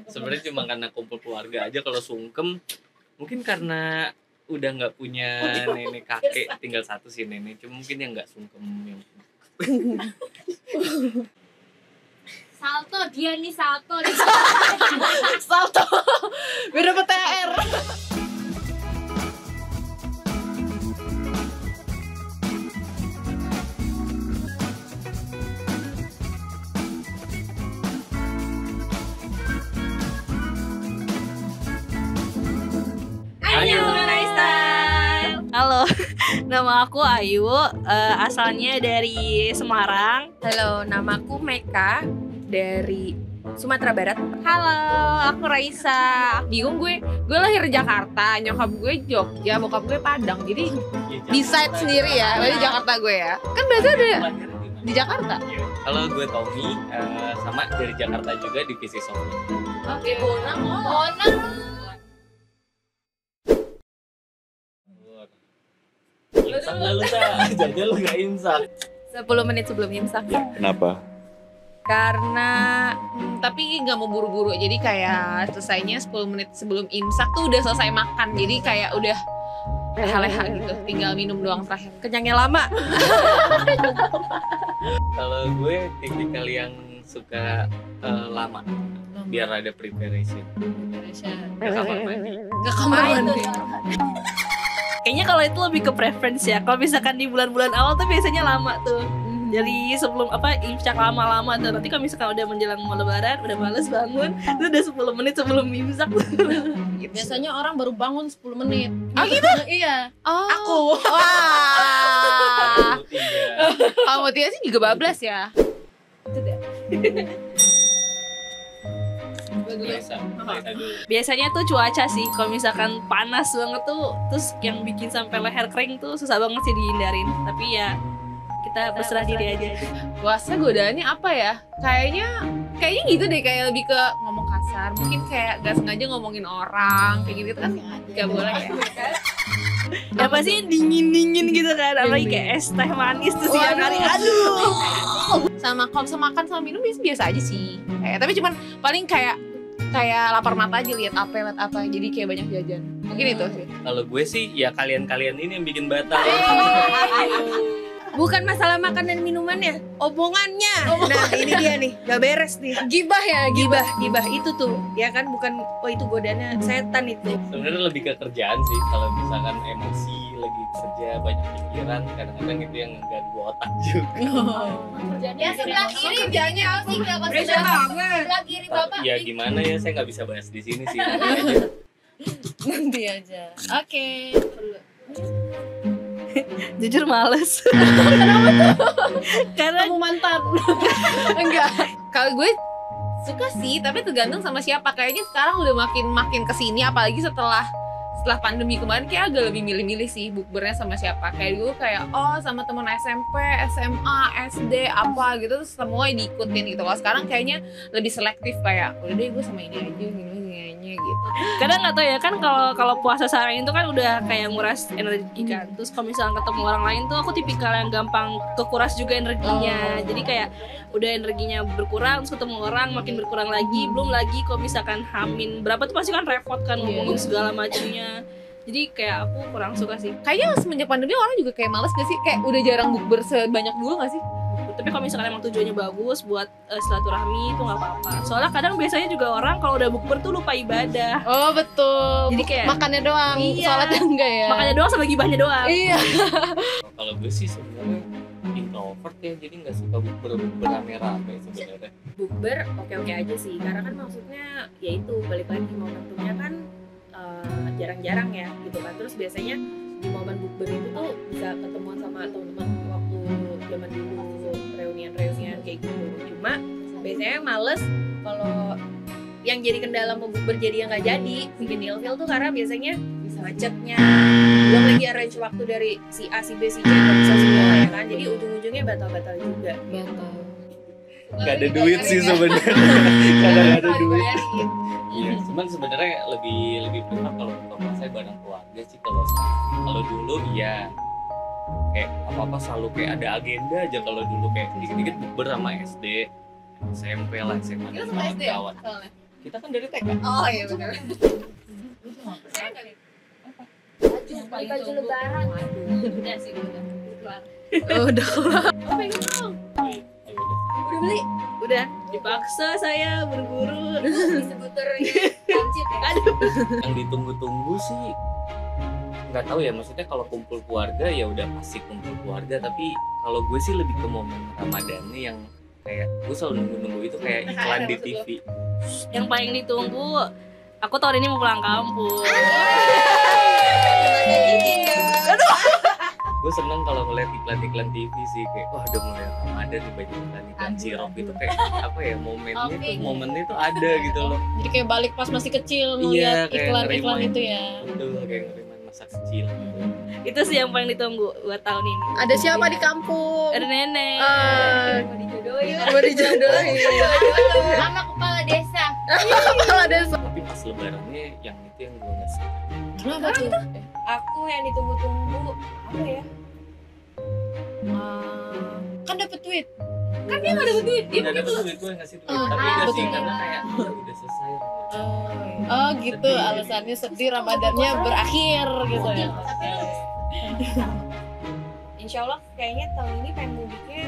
Sebenarnya cuma karena kumpul keluarga aja. Kalau sungkem mungkin karena udah nggak punya nenek kakek, tinggal satu sih nenek, cuma mungkin yang nggak sungkem yang salto dia nih salto biar dapet TR. Ayo. Halo, nama aku Ayu, asalnya dari Semarang. Halo, namaku Meka dari Sumatera Barat. Halo, aku Raisa. Bingung gue lahir di Jakarta, nyokap gue Jogja, bokap gue Padang. Jadi decide sendiri ya, dari Jakarta gue ya. Kan biasanya ada di Jakarta. Kalau gue Tommy, sama dari Jakarta juga, divisi software. Oke, Bonang Imsak nggak lu tak? Jadi lu nggak imsak. 10 menit sebelum imsak. Kenapa? karena tapi nggak mau buru-buru, jadi kayak selesainya 10 menit sebelum imsak tuh udah selesai makan, jadi kayak udah leha-leha gitu, tinggal minum doang terakhir. Kenyangnya lama. Kalau gue tipikal yang suka lama, biar ada preparation. Ke kamar mandi. Ke kamar mandi. Kayaknya kalau itu lebih ke preference ya. Kalau misalkan di bulan-bulan awal tuh biasanya lama tuh. Jadi sebelum imsak lama-lama tuh. Nanti kalau misalkan udah menjelang mau lebaran, udah males bangun, itu udah 10 menit sebelum imsak. Gitu. Biasanya orang baru bangun 10 menit. Oh gitu? Iya. Oh. Aku. Wah. Kamu Tia sih juga bablas ya. Biasanya tuh cuaca sih, kalau misalkan panas banget tuh, terus yang bikin sampai leher kering tuh susah banget sih dihindarin. Tapi ya kita berserah diri aja. Puasa godaannya apa ya? Kayaknya gitu deh, kayak lebih ke ngomong kasar. Mungkin kayak gak sengaja ngomongin orang, kayak gitu kan gak boleh ya. Ya pasti dingin-dingin gitu kan, apalagi kayak es teh manis tuh siang hari. Aduh. Sama kalau makan sama minum biasa aja sih. Tapi cuman paling kayak lapar mata aja lihat apa, jadi kayak banyak jajan. Mungkin itu sih. Kalau gue sih ya kalian ini yang bikin batal. Bukan masalah makan dan minumannya, omongannya. Nah ini dia nih, gak beres nih. Gibah ya, Gibah itu tuh, ya kan, bukan itu godaannya setan itu. Sebenarnya lebih ke kerjaan sih. Kalau misalkan emosi lagi kerja banyak pikiran, kadang-kadang itu yang mengganggu otak juga. Ya sebelah kiri jangan sih enggak pas sebelah kiri Bapak. Ya gimana ya, saya nggak bisa bahas di sini sih. Nanti aja. Oke. Jujur males. Karena Kamu mantan. enggak. Kalau gue suka sih, tapi tergantung sama siapa. Kayaknya sekarang udah makin kesini, apalagi setelah pandemi kemarin kayak agak lebih milih-milih sih bukbernya sama siapa. Kayak dulu kayak sama teman SMP, SMA, SD apa gitu, terus semua diikutin gitu. Kalau sekarang kayaknya lebih selektif, kayak udah deh gue sama ini aja, gini gitu. Kadang nggak tahu ya kan, kalau puasa sekarang itu kan udah kayak nguras energi kan. Terus kalau misalnya ketemu orang lain tuh aku tipikal yang gampang kekuras juga energinya. Jadi kayak udah energinya berkurang, terus ketemu orang makin berkurang lagi. Belum lagi kalau misalkan hamin berapa tuh pasti kan repot kan ngomongin segala macamnya. Jadi kayak aku kurang suka sih. Kayaknya semenjak pandemi orang juga kayak males gak sih? Kayak udah jarang bukber sebanyak dulu gak sih? Tapi kalau misalkan emang tujuannya bagus buat silaturahmi itu nggak apa-apa. Soalnya kadang biasanya juga orang kalau udah bukber tuh lupa ibadah. Oh betul. Jadi kayak makannya doang, sholatnya enggak ya. Makannya doang sama gibahnya doang. Iya. Kalau gue sih sebenarnya introvert ya, jadi nggak suka bukber rame-rame sebenarnya. Bukber oke-oke aja sih, karena kan maksudnya ya itu balik lagi momentumnya kan jarang-jarang ya gitu kan. Terus biasanya di momen bukber itu tuh bisa ketemuan sama teman-teman waktu zaman dulu, reunian kayak gitu. Cuma biasanya males kalau yang jadi kendala mau bukber jadi yang nggak jadi, bikin ilfil tuh karena biasanya macetnya, belum lagi arrange waktu dari si A, si B, si C nggak bisa semua ya kan, jadi ujung-ujungnya batal-batal juga. Gak ada duit sih sebenarnya. Kadang ada duit. Iya, cuman sebenarnya lebih prefer kalau buka puasa bareng keluarga sih kalau sekarang. Kalau dulu iya, kayak apa selalu kayak ada agenda aja. Kalau dulu kayak dikit-dikit bukber sama SD, SMP lah, SMA dan kawan-kawan. Kita kan dari TK. Oh iya benar. Baju lebaran. Udah sih udah keluar. Apa yang ngomong? Udah beli? Udah dipaksa saya buru-buru. Disebut transit ya. Yang ditunggu-tunggu sih nggak tahu ya, maksudnya kalau kumpul keluarga ya udah pasti kumpul keluarga, tapi kalau gue sih lebih ke momen Ramadannya yang kayak gue selalu nunggu-nunggu itu kayak iklan di TV. Yang paling ditunggu, aku tahun ini mau pulang kampung. Gue seneng kalau ngeliat iklan-iklan TV sih, kayak wah udah mulai Ramadan nih, banyak iklan cilok itu kayak apa ya, momennya tuh ada gitu loh. Jadi kayak balik pas masih kecil Iya, ngeliat kayak iklan-iklan ngerimain. itu ya. Betul, kayak ngerimain masa kecil gitu. Itu sih yang paling ditunggu buat tahun ini. Ada siapa di kampung? Ada nenek. Mau dijodohin. Mau dijodohin. Sama kepala desa. Kepala desa. Tapi pas lebarannya yang itu yang gue nggak suka. Kenapa tuh? Aku yang ditunggu-tunggu apa ya? Kan dapet duit. Kan dia nggak dapet duit. Dia Nggak dapet duit, gue ngasih duit, tapi nggak sih betul. karena kayak udah selesai Ramadan. Oh gitu, alasannya sedih Ramadannya berakhir gitu ya. Insya Allah kayaknya tahun ini pengen mudiknya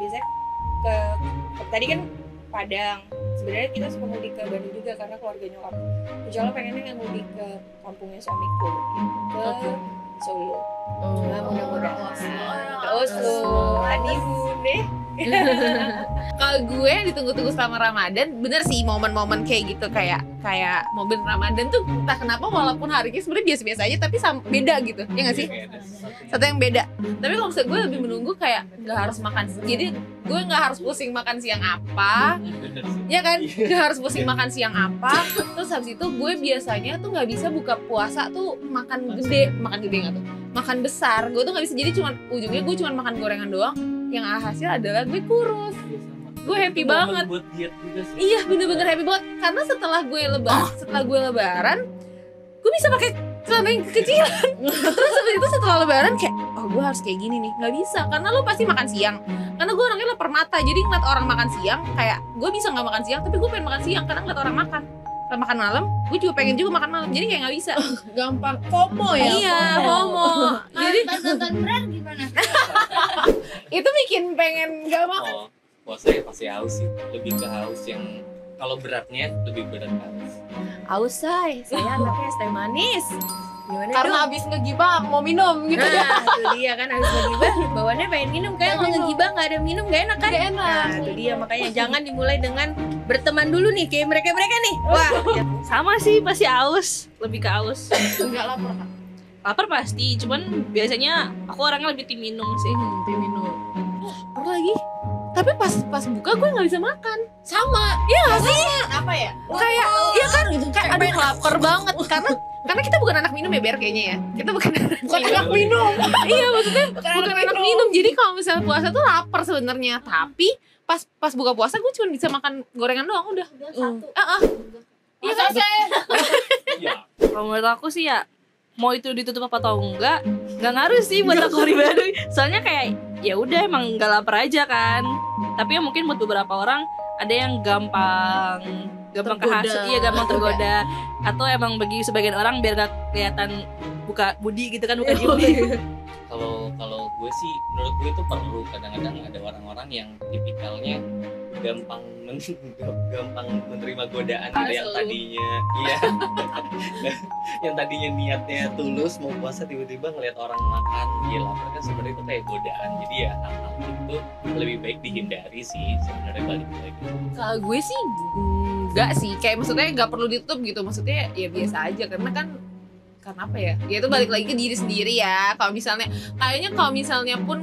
biasanya tadi kan Padang. Sebenarnya kita suka mudik ke Bandung juga karena keluarga nyokap. Insya Allah pengennya kan mudik ke kampungnya suamiku gitu, ke Solo. Nah, mudah-mudahan ke Oslo, honeymoon deh. Kalau gue yang ditunggu-tunggu selama Ramadan, bener sih momen-momen kayak gitu, kayak momen Ramadan tuh entah kenapa walaupun harinya sebenarnya biasa-biasa aja tapi beda gitu, ya nggak sih? Kayak ada sesuatu Satu yang beda. Tapi kalau misalnya gue lebih menunggu kayak nggak harus makan, jadi gue nggak harus pusing makan siang apa, bener sih. ya kan? Nggak harus pusing makan siang apa. Terus habis itu gue biasanya tuh nggak bisa buka puasa tuh makan gede nggak tuh? Makan besar. Gue tuh nggak bisa, jadi ujungnya gue cuma makan gorengan doang. Yang hasil adalah gue kurus. Iya, sama. Gue happy Itu momen banget. buat diet juga sih. Iya bener-bener happy banget karena setelah gue lebaran gue bisa pakai celana yang kekecilan. Terus habis itu setelah lebaran kayak oh gue harus kayak gini nih, nggak bisa karena lo pasti makan siang, karena gue orangnya lapar mata, jadi ngeliat orang makan siang kayak gue bisa nggak makan siang tapi gue pengen makan siang karena ngeliat orang makan. Kalau makan malam gue juga pengen juga makan malam, jadi kayak nggak bisa. Gampang FOMO ya. Iya FOMO. Jadi Pas nonton berat gimana? itu bikin pengen gak makan. Oh, puasa ya pasti haus sih. Lebih ke haus yang kalau beratnya lebih berat haus. Aus say, saya anaknya es teh manis. Gimana Karena dong? abis ngegibah mau minum gitu ya. Nah, itu dia kan habis ngegibah, bawaannya pengen minum. Kayak kalau ngegibah nggak ada minum nggak enak kan? Gak enak. Nah, itu dia makanya jangan dimulai dengan berteman dulu nih kayak mereka nih. Wah, sama sih pasti aus, lebih ke aus. Enggak lapar kan? Lapar pasti, cuman biasanya aku orangnya lebih tim minum sih. Tim minum. Apa lagi? Tapi pas buka gue nggak bisa makan. Sama. Iya nggak sih? Apa ya? Kayak iya kan kayak aduh lapar banget karena kita bukan anak minum ya Ber kayaknya ya. Kita bukan anak minum. Iya maksudnya bukan anak minum. Jadi kalau misalnya puasa tuh lapar sebenarnya, tapi pas buka puasa gue cuma bisa makan gorengan doang udah. Satu. Iya kan? Iya. Kalau menurut aku sih ya, mau itu ditutup apa atau enggak ngaruh sih buat aku pribadi. Soalnya kayak ya udah emang nggak lapar aja kan. Tapi ya mungkin buat beberapa orang ada yang gampang kehasut, iya gampang tergoda. Atau emang bagi sebagian orang biar gak kelihatan buka budi gitu kan, buka budi. Kalau gue sih menurut gue itu perlu, kadang-kadang ada orang-orang yang tipikalnya gampang menerima godaan gitu, yang tadinya yang tadinya niatnya tulus mau puasa tiba-tiba ngelihat orang makan dia lapar kan, sebenarnya itu kayak godaan. Jadi ya hal-hal itu lebih baik dihindari sih sebenarnya, balik lagi. Kalau gue sih enggak sih, kayak maksudnya nggak perlu ditutup gitu, maksudnya ya biasa aja karena apa ya? Ya itu balik lagi ke diri sendiri ya. Kalau misalnya pun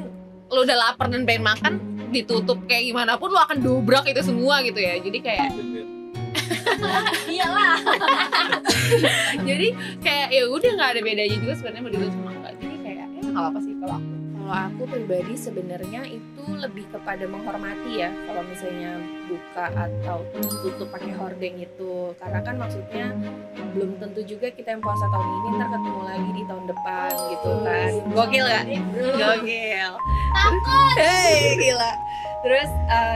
lo udah lapar dan pengen makan, ditutup kayak gimana pun lo akan dobrak itu semua gitu ya. Jadi kayak iyalah. Jadi kayak ya udah nggak ada bedanya juga sebenarnya mau ditutup sama enggak. Jadi kayak ya nggak apa sih kalau aku. Kalau aku pribadi sebenarnya itu lebih kepada menghormati ya, kalau misalnya buka atau tutup pakai hordeng itu, karena kan maksudnya belum tentu juga kita yang puasa tahun ini ntar ketemu lagi di tahun depan gitu kan. Gokil gak? Gokil. Takut. Hei, gila. Terus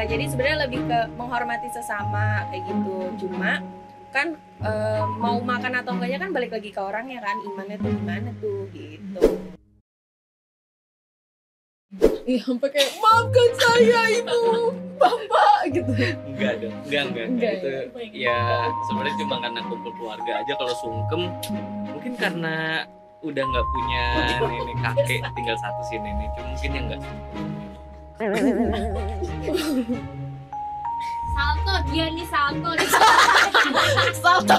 jadi sebenarnya lebih ke menghormati sesama kayak gitu. Cuma kan mau makan atau enggaknya kan balik lagi ke orangnya kan, imannya tuh gimana tuh gitu. Iya, sampai kayak maafkan saya ibu, bapak gitu. Enggak dong, enggak. Itu ya sebenarnya cuma karena kumpul keluarga aja. Kalau sungkem mungkin karena udah nggak punya nenek kakek, tinggal satu si nenek, cuma mungkin yang nggak sungkem. Salto dia nih salto. Salto.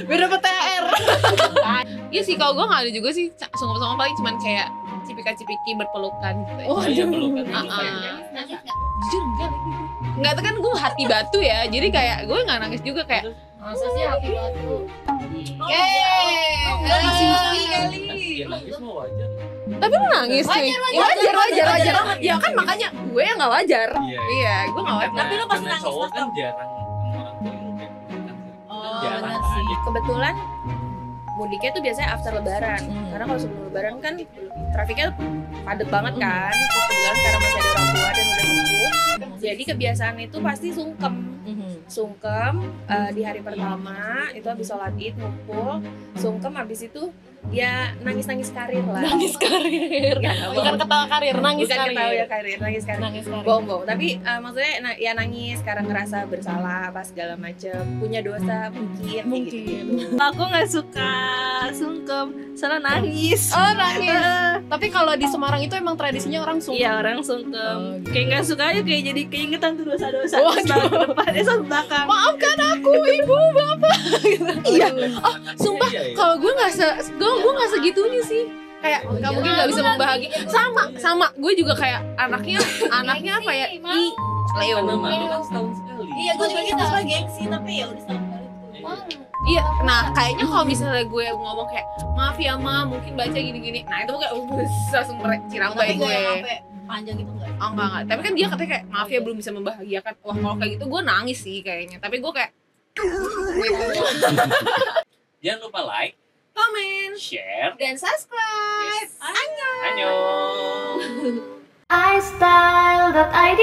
Biar dapet THR. Iya sih, kalau gue nggak ada juga sih sungkem-sungkem, paling cuman kayak cipika-cipiki berpelukan gitu. Oh, Iya pelukan. Nangis nggak? Jujur enggak tuh kan gue hati batu ya, jadi kayak gue nggak nangis juga kayak Masa sih hati batu? Ya nangis mah wajar. tapi lu nangis cuy. Wajar. Ya kan makanya gue yang nggak wajar. Iya, gue nggak wajar. Tapi lu pasti karena nangis cowok pas kan jarang sama orang tua yang kayak pelukan. Oh, Jarang benar kan. sih. Kebetulan mudiknya tuh biasanya after lebaran, karena kalau sebelum lebaran kan trafiknya padat banget kan. Terus kebetulan karena masih ada orang tua dan udah sepuh, jadi kebiasaan itu pasti sungkem di hari pertama itu habis sholat id ngumpul, sungkem habis itu dia nangis karir lah. Nangis karir. Bukan ketawa karir, nangis Bukan karir. ketawa ya karir, nangis karir. Nangis karir. Bohong. Tapi maksudnya ya nangis karena ngerasa bersalah apa segala macem, punya dosa mungkin. Gitu. Aku nggak suka sungkem, salah nangis. Oh, nangis. Tapi kalau di Semarang itu emang tradisinya orang sungkem. Iya orang sungkem. Oh, gitu. Kayak nggak suka aja kayak jadi keingetan tuh dosa-dosa. Waduh. Terus ke depan, ke belakang. Maafkan aku ibu, bapak. Iya. Sumpah, kalau gue nggak segitunya sih. Kayak nggak mungkin nggak bisa membahagiakan. Sama gue juga kayak anaknya apa ya? Leo. Kan setahun sekali. Iya, gue juga gitu. Pas gengsi tapi ya udah setahun kali tuh. Iya, nah kayaknya kalau misalnya gue ngomong kayak maaf ya ma, mungkin baca gini-gini, nah itu kayak langsung cirambai Tapi gue. nggak sampai panjang gitu nggak? Oh enggak. Tapi kan dia katanya kayak maaf ya belum bisa membahagiakan. Wah kalau kayak gitu gue nangis sih kayaknya. Tapi gue kayak Jangan lupa like, komen. share, Dan subscribe. Annyeong. iStyle.id